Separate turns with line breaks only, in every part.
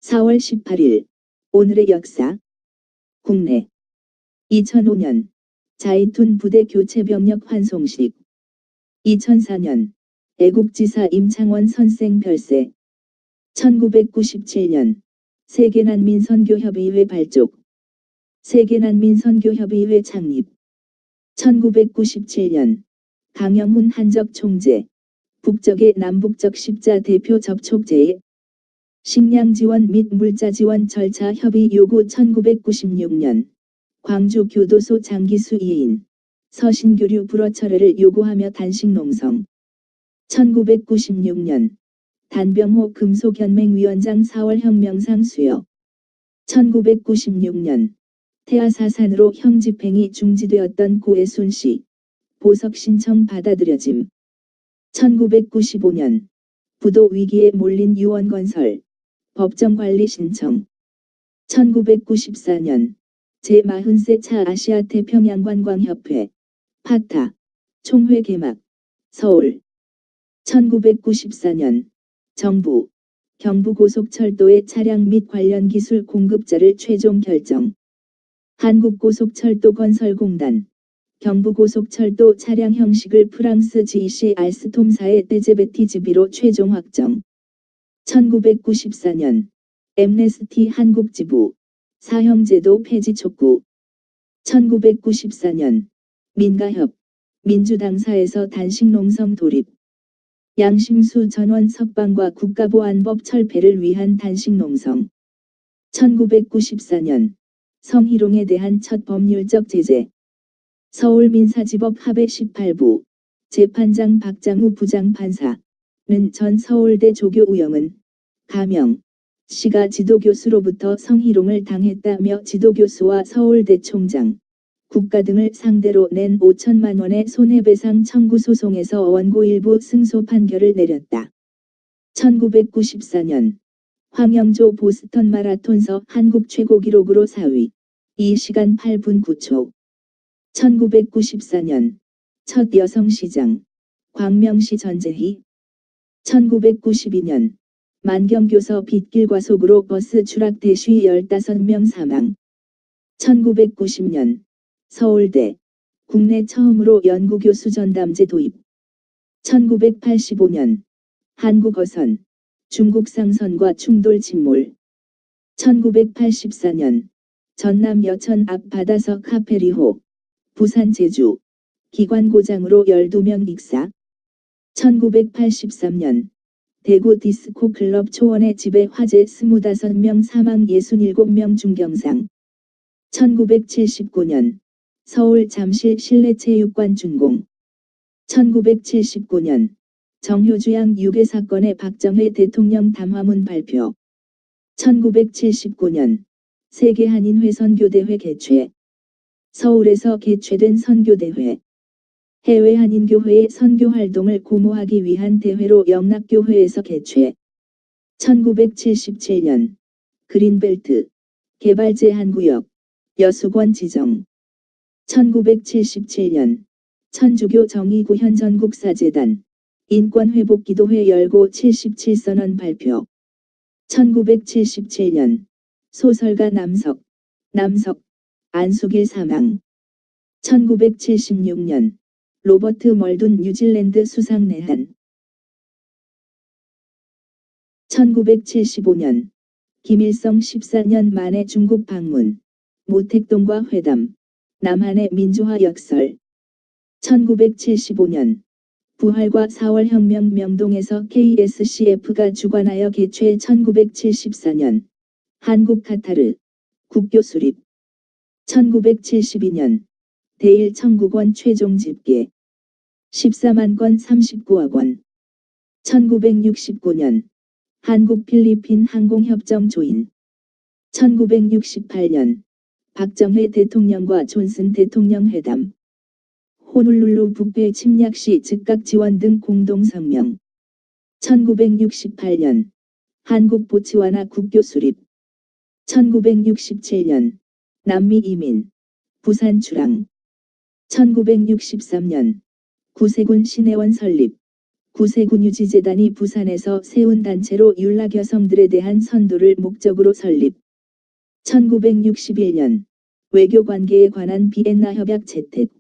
4월 18일 오늘의 역사. 국내 2005년 자이툰 부대 교체 병력 환송식. 2004년 애국지사 임창원 선생 별세. 1997년 세계난민선교협의회 발족. 세계난민선교협의회 창립. 1997년 강영훈 한적 총재. 북적의 남북적 십자 대표 접촉 제의. 식량 지원 및 물자 지원 절차 협의 요구. 1996년 광주 교도소 장기수 2인 서신교류 불허 철회를 요구하며 단식 농성. 1996년 단병호 금속연맹위원장 4월 혁명상 수여. 1996년 태아사산으로 형 집행이 중지되었던 고해순 씨 보석 신청 받아들여짐. 1995년 부도 위기에 몰린 유원건설 법정관리 신청. 1994년 제40세 차 아시아 태평양 관광협회 파타 총회 개막. 서울. 1994년 정부 경부고속철도의 차량 및 관련 기술 공급자를 최종 결정. 한국고속철도건설공단 경부고속철도 차량 형식을 프랑스 GC 알스톰사의 데제베티즈비로 최종 확정. 1994년 엠네스티 한국지부 사형제도 폐지 촉구. 1994년 민가협 민주당사에서 단식농성 돌입. 양심수 전원 석방과 국가보안법 철폐를 위한 단식농성. 1994년 성희롱에 대한 첫 법률적 제재. 서울민사지법 합의 18부 재판장 박장우 부장판사는 전 서울대 조교 우영은 가명 씨가 지도교수로부터 성희롱을 당했다며 지도교수와 서울대 총장, 국가 등을 상대로 낸 5천만 원의 손해배상 청구 소송에서 원고 일부 승소 판결을 내렸다. 1994년 황영조 보스턴 마라톤서 한국 최고 기록으로 4위 2시간 8분 9초. 1994년 첫 여성시장 광명시 전재희. 1992년 만경교서 빗길 과속으로 버스 추락 대쉬 15명 사망. 1990년 서울대 국내 처음으로 연구교수 전담제 도입. 1985년 한국어선 중국 상선과 충돌 침몰. 1984년 전남 여천 앞 바다서 카페리호 부산 제주 기관 고장으로 12명 익사. 1983년 대구 디스코 클럽 초원의 집에 화재 25명 사망 67명 중경상. 1979년 서울 잠실 실내체육관 준공. 1979년 정효주양 유괴 사건의 박정희 대통령 담화문 발표. 1979년 세계한인회 선교대회 개최. 서울에서 개최된 선교대회. 해외 한인교회의 선교활동을 고모하기 위한 대회로 영락교회에서 개최. 1977년 그린벨트 개발 제한구역 여수권 지정. 1977년 천주교 정의구현 전국사재단 인권회복기도회 열고 77선언 발표. 1977년 소설가 남석 안수길 사망. 1976년 로버트 멀둔 뉴질랜드 수상 내한. 1975년 김일성 14년 만에 중국 방문, 모택동과 회담, 남한의 민주화 역설. 1975년 부활과 4월 혁명 명동에서 KSCF가 주관하여 개최. 1974년 한국 카타르 국교 수립. 1972년 대일 청구권 최종 집계 14만 건 39억 원. 1969년 한국 필리핀 항공협정 조인. 1968년 박정희 대통령과 존슨 대통령 회담. 호놀룰루 북배 침략 시 즉각 지원 등 공동 성명. 1968년 한국 보츠와나 국교 수립. 1967년 남미 이민 부산 출항. 1963년 구세군 시내원 설립. 구세군유지재단이 부산에서 세운 단체로 율락 여성들에 대한 선도를 목적으로 설립. 1961년 외교관계에 관한 비엔나 협약 채택.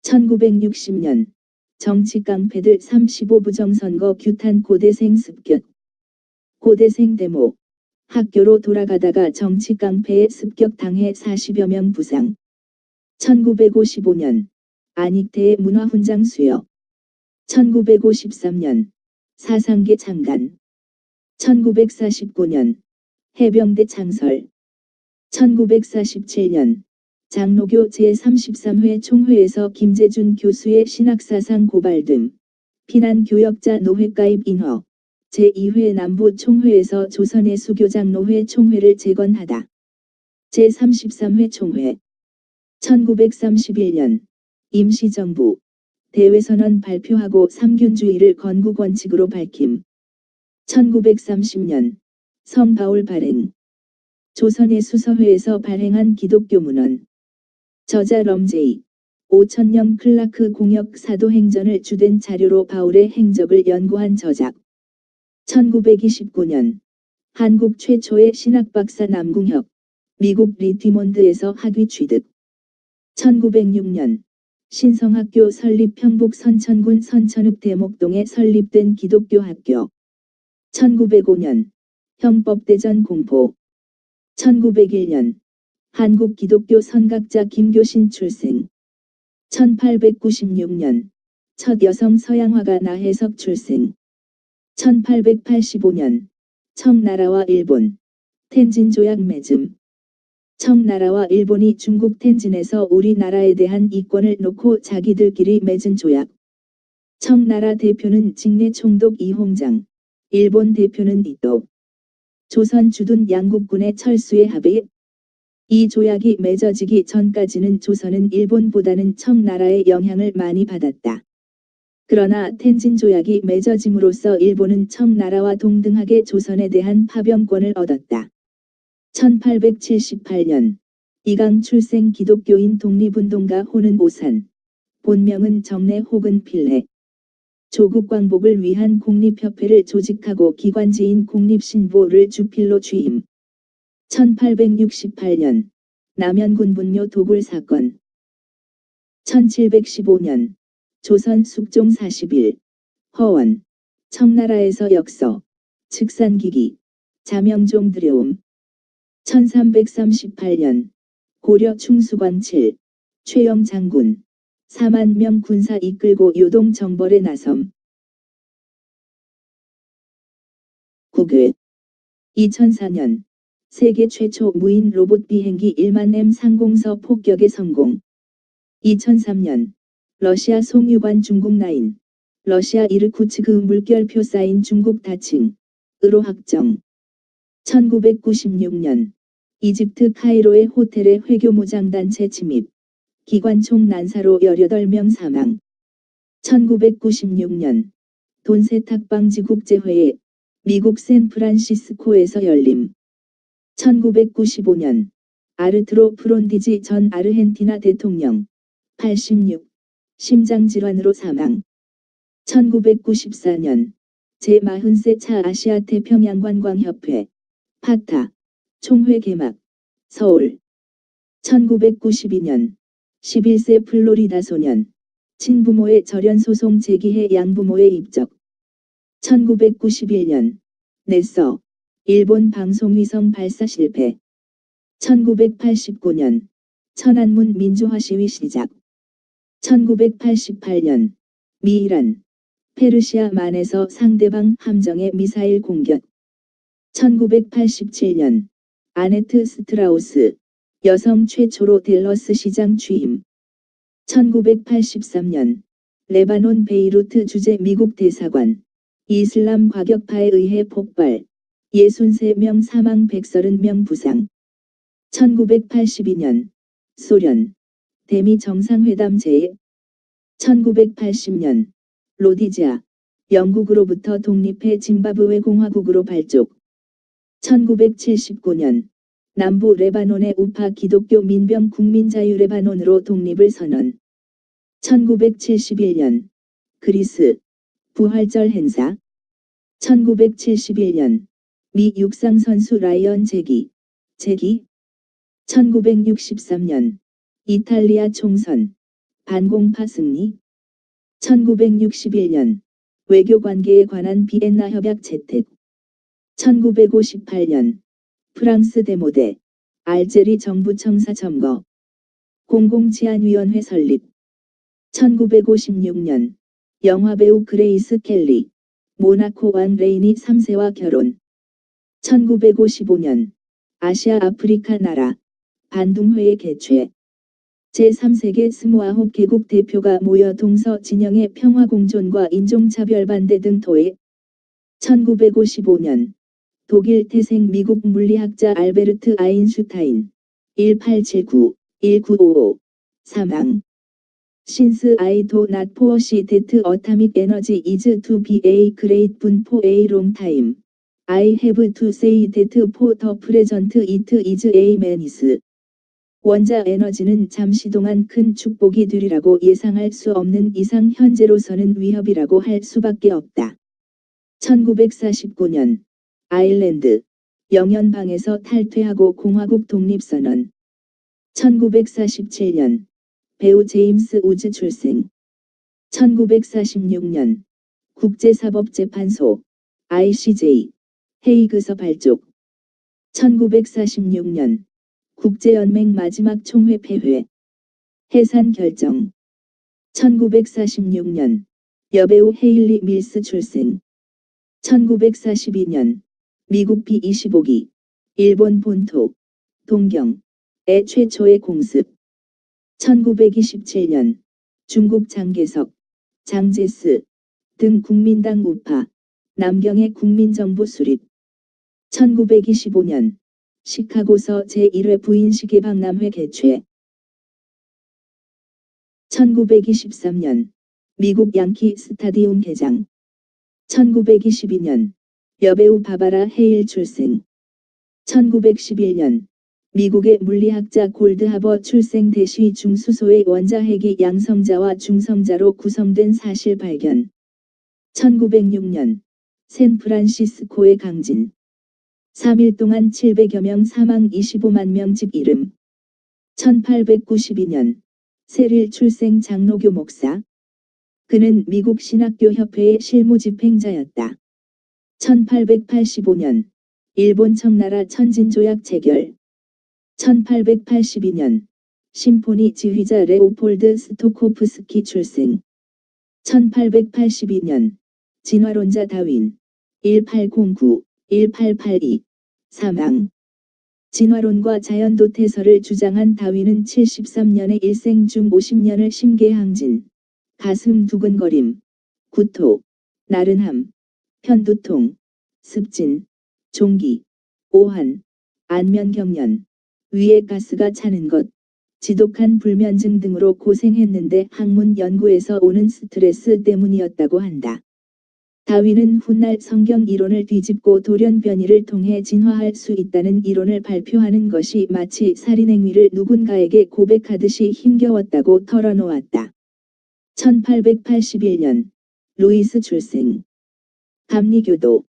1960년 정치 깡패들 35부정선거 규탄 고대생 습격. 고대생 데모. 학교로 돌아가다가 정치 깡패에 습격당해 40여 명 부상. 1955년 안익태의 문화훈장 수여. 1953년 사상계 창간. 1949년 해병대 창설. 1947년 장로교 제33회 총회에서 김재준 교수의 신학사상 고발 등 피난교역자 노회가입 인허. 제2회 남부 총회에서 조선의 수교장로회 총회를 재건하다. 제33회 총회. 1931년 임시정부 대외선언 발표하고 삼균주의를 건국 원칙으로 밝힘. 1930년 성바울 발행. 조선의 수서회에서 발행한 기독교 문헌. 저자 럼제이. 5000년 클라크 공역 사도행전을 주된 자료로 바울의 행적을 연구한 저작. 1929년 한국 최초의 신학박사 남궁혁. 미국 리티몬드에서 학위 취득. 1906년 신성학교 설립 평북 선천군 선천읍 대목동에 설립된 기독교 학교. 1905년 형법대전 공포. 1901년 한국 기독교 선각자 김교신 출생. 1896년 첫 여성 서양화가 나혜석 출생. 1885년 청나라와 일본 텐진 조약 맺음. 청나라와 일본이 중국 텐진에서 우리나라에 대한 이권을 놓고 자기들끼리 맺은 조약. 청나라 대표는 직내 총독 이홍장, 일본 대표는 이토. 조선 주둔 양국군의 철수의 합의. 이 조약이 맺어지기 전까지는 조선은 일본보다는 청나라의 영향을 많이 받았다. 그러나 텐진 조약이 맺어짐으로써 일본은 청나라와 동등하게 조선에 대한 파병권을 얻었다. 1878년 이강 출생 기독교인 독립운동가 호는 오산. 본명은 정래 혹은 필래. 조국 광복을 위한 공립협회를 조직하고 기관지인 공립신보를 주필로 취임. 1868년 남현군 분묘 도굴 사건. 1715년 조선 숙종 40일 허원. 청나라에서 역서. 측산기기. 자명종 들여옴. 1338년 고려 충수광 7. 최영 장군. 4만 명 군사 이끌고 요동 정벌에 나섬. 국외. 2004년 세계 최초 무인 로봇 비행기 1만 M 상공서 폭격에 성공. 2003년 러시아 송유관 중국 라인. 러시아 이르쿠츠크 물결표 쌓인 중국 다층.으로 확정. 1996년 이집트 카이로의 호텔에 회교무장단체 침입. 기관총 난사로 18명 사망. 1996년 돈세탁방지국제회의 미국 샌프란시스코에서 열림. 1995년 아르투로 프론디지 전 아르헨티나 대통령 86. 심장질환으로 사망. 1994년 제40세 차 아시아 태평양관광협회 파타 총회 개막. 서울. 1992년 11세 플로리다 소년 친부모의 절연소송 제기해 양부모의 입적. 1991년 넷서 일본 방송위성 발사 실패. 1989년 천안문 민주화 시위 시작. 1988년 미이란 페르시아 만에서 상대방 함정의 미사일 공격. 1987년 아네트 스트라우스 여성 최초로 댈러스 시장 취임. 1983년 레바논 베이루트 주재 미국 대사관 이슬람 과격파에 의해 폭발. 63명 사망 130명 부상. 1982년 소련 대미 정상회담 제의. 1980년 로디지아 영국으로부터 독립해 짐바브웨 공화국으로 발족. 1979년 남부 레바논의 우파 기독교 민병 국민자유 레바논으로 독립을 선언. 1971년 그리스 부활절 행사. 1971년 미 육상 선수 라이언 제기. 1963년 이탈리아 총선 반공파 승리. 1961년 외교 관계에 관한 비엔나 협약 채택. 1958년 프랑스 데모대 알제리 정부 청사 점거. 공공치안위원회 설립. 1956년 영화배우 그레이스 켈리 모나코 왕 레이니 3세와 결혼. 1955년 아시아 아프리카 나라 반둥회의 개최. 제3세계 29개국 대표가 모여 동서 진영의 평화공존과 인종차별 반대 등 토의. 1955년 독일 태생 미국 물리학자 알베르트 아인슈타인 1879-1955 사망. Since I do not foresee that atomic energy is to be a great boon for a long time, I have to say that for the present it is a menace. 원자 에너지는 잠시 동안 큰 축복이 되리라고 예상할 수 없는 이상 현재로서는 위협이라고 할 수밖에 없다. 1949년 아일랜드 영연방에서 탈퇴하고 공화국 독립선언. 1947년 배우 제임스 우즈 출생. 1946년 국제사법재판소 ICJ 헤이그서 발족. 1946년 국제연맹 마지막 총회 폐회. 해산 결정. 1946년 여배우 헤일리 밀스 출생. 1942년 미국 B-25기 일본 본토 동경의 최초의 공습. 1927년 중국 장개석, 장제스 등 국민당 우파 남경의 국민정부 수립. 1925년 시카고서 제1회 부인시계 박람회 개최. 1923년 미국 양키 스타디움 개장. 1922년 여배우 바바라 헤일 출생. 1911년 미국의 물리학자 골드하버 출생. 대시 중수소의 원자핵이 양성자와 중성자로 구성된 사실 발견. 1906년 샌프란시스코의 강진. 3일 동안 700여 명 사망 25만 명 집 이름. 1892년 세릴 출생 장로교 목사. 그는 미국 신학교 협회의 실무집행자였다. 1885년 일본 청나라 천진조약 체결. 1882년 심포니 지휘자 레오폴드 스토코프스키 출생. 1882년 진화론자 다윈 1809-1882 사망. 진화론과 자연도태설을 주장한 다윈은 73년의 일생 중 50년을 심계항진, 가슴 두근거림, 구토, 나른함, 편두통, 습진, 종기, 오한, 안면경련, 위에 가스가 차는 것, 지독한 불면증 등으로 고생했는데 학문 연구에서 오는 스트레스 때문이었다고 한다. 다윈은 훗날 성경 이론을 뒤집고 돌연변이를 통해 진화할 수 있다는 이론을 발표하는 것이 마치 살인행위를 누군가에게 고백하듯이 힘겨웠다고 털어놓았다. 1881년 루이스 출생. 감리교도.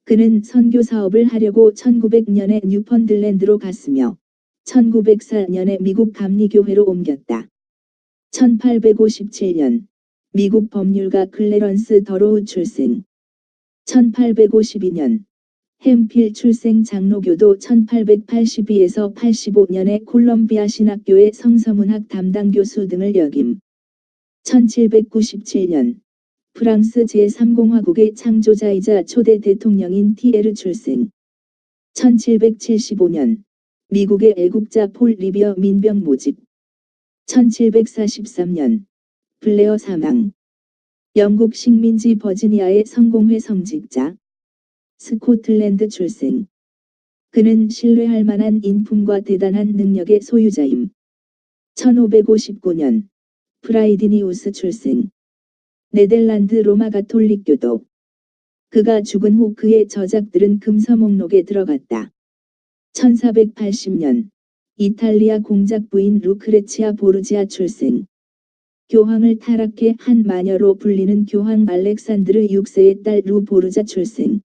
그는 선교 사업을 하려고 1900년에 뉴펀들랜드로 갔으며 1904년에 미국 감리교회로 옮겼다. 1857년 미국 법률가 클래런스 더로우 출생. 1852년 햄필 출생. 장로교도. 1882에서 85년에 콜럼비아 신학교의 성서문학 담당 교수 등을 역임. 1797년 프랑스 제3공화국의 창조자이자 초대 대통령인 티에르 출생. 1775년 미국의 애국자 폴 리비어 민병 모집. 1743년 블레어 사망. 영국 식민지 버지니아의 성공회 성직자. 스코틀랜드 출생. 그는 신뢰할 만한 인품과 대단한 능력의 소유자임. 1559년 프라이디니우스 출생. 네덜란드 로마 가톨릭교도. 그가 죽은 후 그의 저작들은 금서 목록에 들어갔다. 1480년 이탈리아 공작부인 루크레치아 보르지아 출생. 교황을 타락해 한 마녀로 불리는 교황 알렉산드르 6세의 딸 루보르자 출생.